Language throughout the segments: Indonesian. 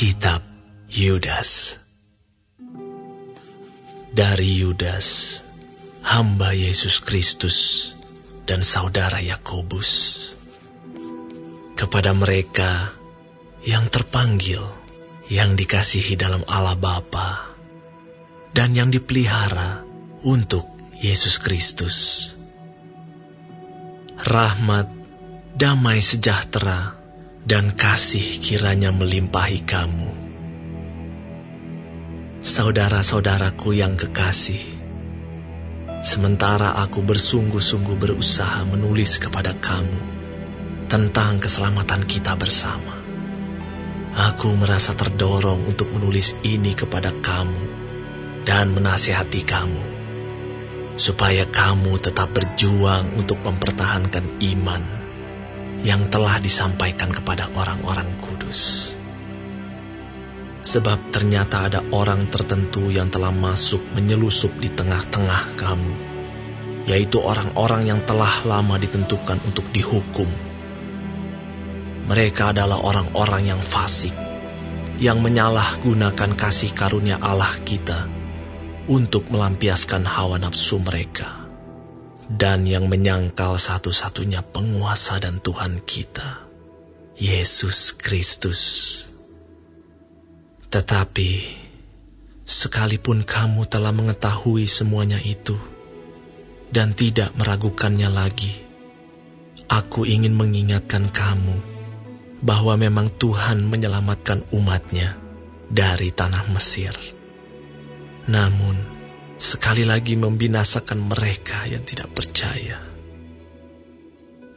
Kitab Yudas. Dari Yudas, hamba Yesus Kristus dan saudara Yakobus, kepada mereka yang terpanggil, yang dikasihi dalam Allah Bapa, dan yang dipelihara untuk Yesus Kristus. Rahmat, damai sejahtera, dan kasih kiranya melimpahi kamu. Saudara-saudaraku yang kekasih, sementara aku bersungguh-sungguh berusaha menulis kepada kamu tentang keselamatan kita bersama, aku merasa terdorong untuk menulis ini kepada kamu dan menasihati kamu, supaya kamu tetap berjuang untuk mempertahankan iman yang telah disampaikan kepada orang-orang kudus. Sebab ternyata ada orang tertentu yang telah masuk menyelusup di tengah-tengah kamu, yaitu orang-orang yang telah lama ditentukan untuk dihukum. Mereka adalah orang-orang yang fasik, yang menyalahgunakan kasih karunia Allah kita untuk melampiaskan hawa nafsu mereka, dan yang menyangkal satu-satunya penguasa dan Tuhan kita, Yesus Kristus. Tetapi, sekalipun kamu telah mengetahui semuanya itu, dan tidak meragukannya lagi, aku ingin mengingatkan kamu bahwa memang Tuhan menyelamatkan umat-Nya dari tanah Mesir. Namun, sekali lagi membinasakan mereka yang tidak percaya,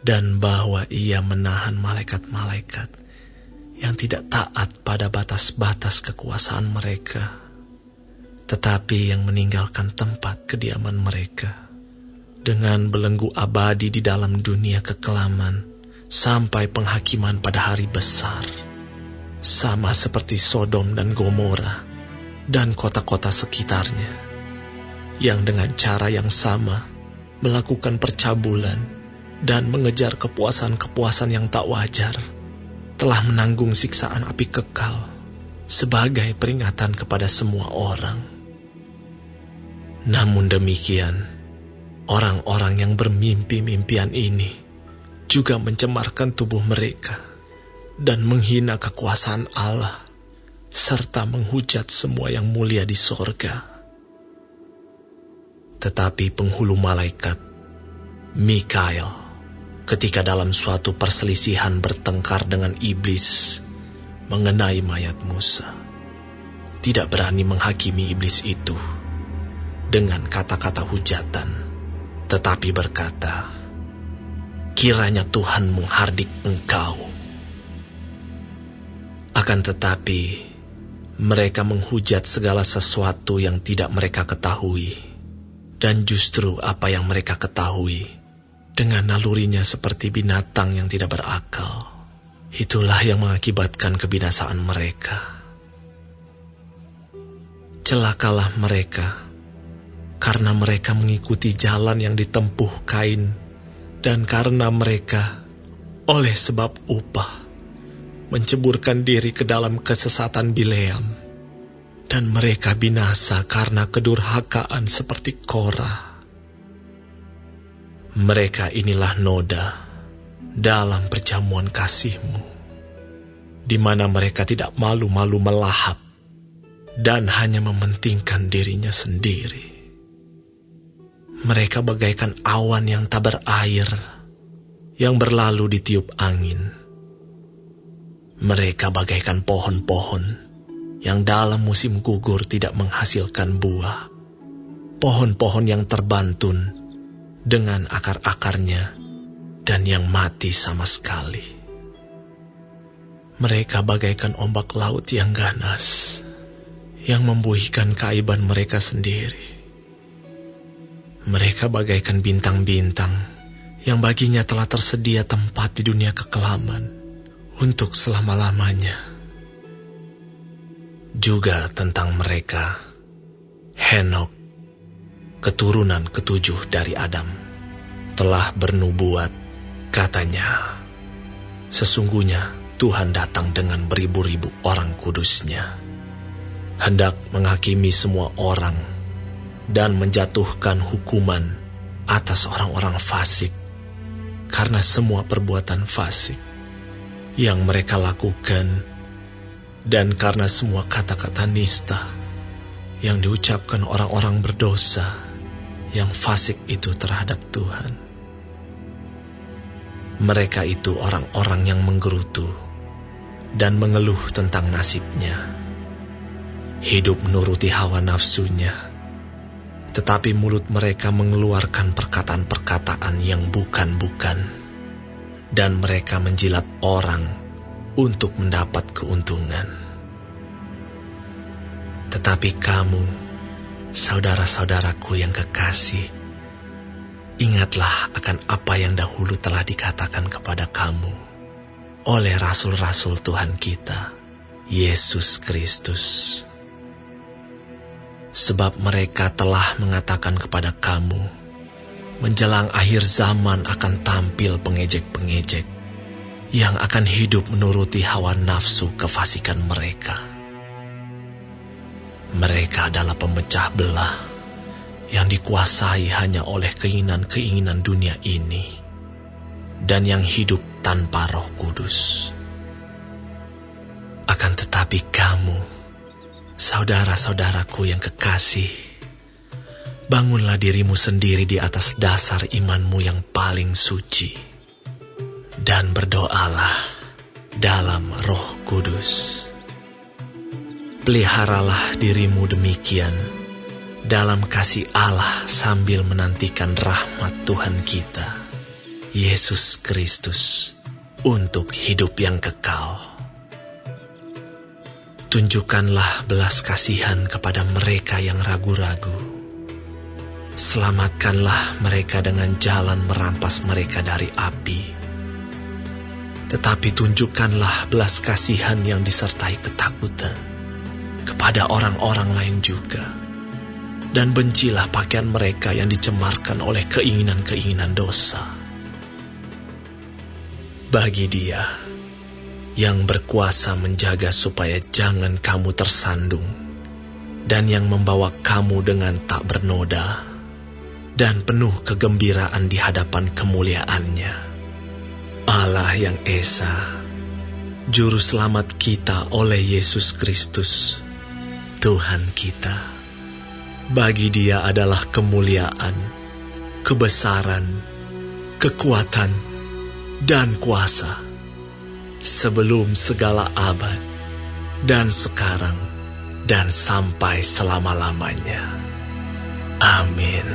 dan bahwa Ia menahan malaikat-malaikat yang tidak taat pada batas-batas kekuasaan mereka, tetapi yang meninggalkan tempat kediaman mereka, dengan belenggu abadi di dalam dunia kekelaman, sampai penghakiman pada hari besar, sama seperti Sodom dan Gomora, dan kota-kota sekitarnya, yang dengan cara yang sama melakukan percabulan dan mengejar kepuasan-kepuasan yang tak wajar, telah menanggung siksaan api kekal sebagai peringatan kepada semua orang. Namun demikian, orang-orang yang bermimpi-mimpian ini juga mencemarkan tubuh mereka dan menghina kekuasaan Allah, serta menghujat semua yang mulia di sorga. Tetapi penghulu malaikat, Mikael, ketika dalam suatu perselisihan bertengkar dengan iblis mengenai mayat Musa, tidak berani menghakimi iblis itu dengan kata-kata hujatan, tetapi berkata, "Kiranya Tuhan menghardik engkau." Akan tetapi, mereka menghujat segala sesuatu yang tidak mereka ketahui, dan justru apa yang mereka ketahui, dengan nalurinya seperti binatang yang tidak berakal, itulah yang mengakibatkan kebinasaan mereka. Celakalah mereka, karena mereka mengikuti jalan yang ditempuh Kain, dan karena mereka, oleh sebab upah, menceburkan diri ke dalam kesesatan Bileam, dan mereka binasa karena kedurhakaan seperti Korah. Mereka inilah noda dalam perjamuan kasih-Mu, di mana mereka tidak malu-malu melahap dan hanya mementingkan dirinya sendiri. Mereka bagaikan awan yang tak berair, yang berlalu ditiup angin. Mereka bagaikan pohon-pohon yang dalam musim gugur tidak menghasilkan buah, pohon-pohon yang terbantun dengan akar-akarnya dan yang mati sama sekali. Mereka bagaikan ombak laut yang ganas, yang membuihkan keaiban mereka sendiri. Mereka bagaikan bintang-bintang yang baginya telah tersedia tempat di dunia kekelaman untuk selama-lamanya. Juga tentang mereka, Henok, keturunan ketujuh dari Adam, telah bernubuat, katanya, "Sesungguhnya Tuhan datang dengan beribu-ribu orang kudusnya, hendak menghakimi semua orang dan menjatuhkan hukuman atas orang-orang fasik karena semua perbuatan fasik yang mereka lakukan dan karena semua kata-kata nista yang diucapkan orang-orang berdosa yang fasik itu terhadap Tuhan. Mereka itu orang-orang yang menggerutu dan mengeluh tentang nasibnya, hidup menuruti hawa nafsunya, tetapi mulut mereka mengeluarkan perkataan-perkataan yang bukan-bukan, dan mereka menjilat orang untuk mendapat keuntungan. Tetapi kamu, saudara-saudaraku yang kekasih, ingatlah akan apa yang dahulu telah dikatakan kepada kamu oleh rasul-rasul Tuhan kita, Yesus Kristus. Sebab mereka telah mengatakan kepada kamu, menjelang akhir zaman akan tampil pengejek-pengejek yang akan hidup menuruti hawa nafsu kefasikan mereka. Mereka adalah pemecah belah yang dikuasai hanya oleh keinginan-keinginan dunia ini dan yang hidup tanpa Roh Kudus. Akan tetapi kamu, saudara-saudaraku yang kekasih, bangunlah dirimu sendiri di atas dasar imanmu yang paling suci, dan berdoalah dalam Roh Kudus. Peliharalah dirimu demikian dalam kasih Allah sambil menantikan rahmat Tuhan kita, Yesus Kristus, untuk hidup yang kekal. Tunjukkanlah belas kasihan kepada mereka yang ragu-ragu. Selamatkanlah mereka dengan jalan merampas mereka dari api. Tetapi tunjukkanlah belas kasihan yang disertai ketakutan kepada orang-orang lain juga. Dan bencilah pakaian mereka yang dicemarkan oleh keinginan-keinginan dosa. Bagi Dia yang berkuasa menjaga supaya jangan kamu tersandung, dan yang membawa kamu dengan tak bernoda dan penuh kegembiraan di hadapan kemuliaan-Nya, Allah yang Esa, Juru Selamat kita oleh Yesus Kristus, Tuhan kita. Bagi Dia adalah kemuliaan, kebesaran, kekuatan, dan kuasa, sebelum segala abad, dan sekarang, dan sampai selama-lamanya. Amin.